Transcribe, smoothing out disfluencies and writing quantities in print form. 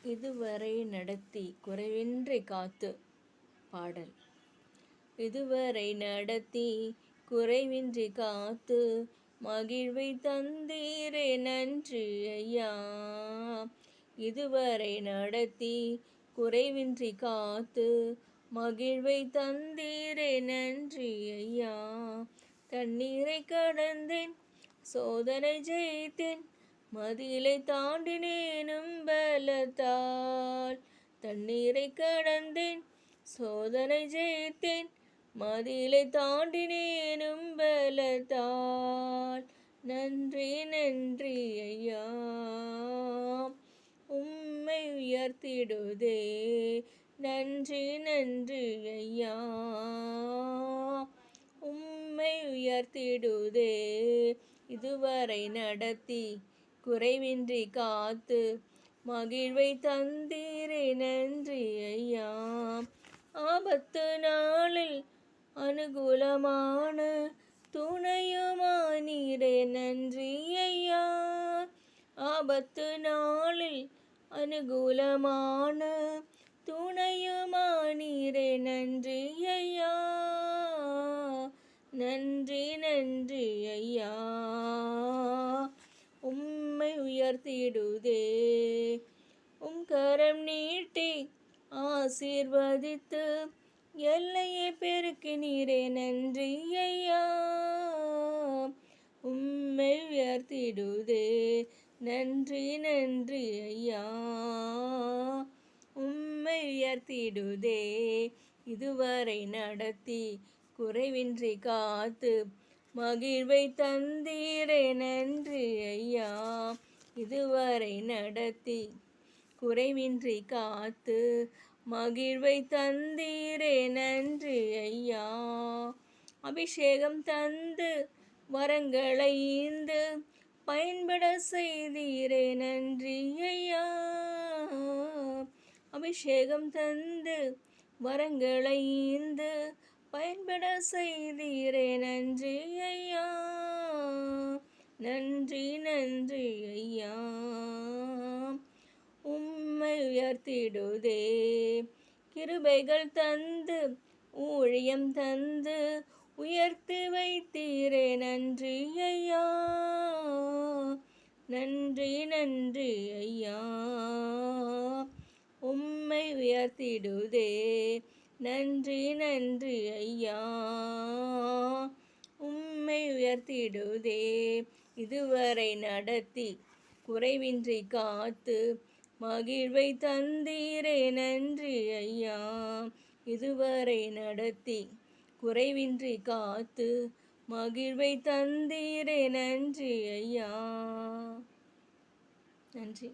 இதுவரை நடத்தி குறைவின்றி காத்து. பாடல். இதுவரை நடத்தி குறைவின்றி காத்து மகிழ்வை தந்தீரே நன்றி ஐயா. இதுவரை நடத்தி குறைவின்றி காத்து மகிழ்வை தந்தீரே நன்றி ஐயா. தண்ணீரை கடந்தேன், சோதனை ஜெயித்தேன், மதிலை தாண்டினேனும் பலத்தால். தண்ணீரை கடந்தேன், சோதனை ஜெயித்தேன், மதிலை தாண்டினேனும் பலத்தால். நன்றி நன்றி ஐயா, உம்மை உயர்த்திடுதே. நன்றி நன்றி ஐயா, உம்மை உயர்த்திடுதே. இதுவரை நடத்தி குறைவின்றி காத்து மகிழ்வை தந்தீரே நன்றி ஐயா. ஆபத்து நாளில் அனுகூலமான துணையுமானீரே நன்றி ஐயா. ஆபத்து நாளில் அனுகூலமான துணையுமானீரே நன்றி ஐயா. நன்றி நன்றி ஐயா, உம்மை உயர்த்திடுதே. கரம் நீட்டி ஆசீர்வதித்து எல்லையை பெருக்கினீரே நன்றி ஐயா. உம்மை உயர்த்திடுதே. நன்றி நன்றி ஐயா, உம்மை உயர்த்திடுதே. இதுவரை நடத்தி குறைவின்றி காத்து மகிழ்வை தந்தீரே நன்றி ஐயா. இதுவரை நடத்தி குறைவின்றி காத்து மகிழ்வை தந்தீரே நன்றி ஐயா. அபிஷேகம் தந்து வரங்களை ஈந்து பயன்பட செய்தீரே நன்றி ஐயா. அபிஷேகம் தந்து வரங்களை ஈந்து பயன்பட செய்தீரே நன்றி ஐயா. நன்றி நன்றி ஐயா, உம்மை உயர்த்திடுதே. கிருபைகள் தந்து ஊழியம் தந்து உயர்த்தி வைத்தீரே நன்றி ஐயா. நன்றி நன்றி ஐயா, உம்மை உயர்த்திடுதே. நன்றி நன்றி ஐயா, உம்மை உயர்த்திடுதே. இதுவரை நடத்தி குறைவின்றி காத்து மகிழ்வை தந்தீரே நன்றி ஐயா. இதுவரை நடத்தி குறைவின்றி காத்து மகிழ்வை தந்தீரே நன்றி ஐயா. நன்றி.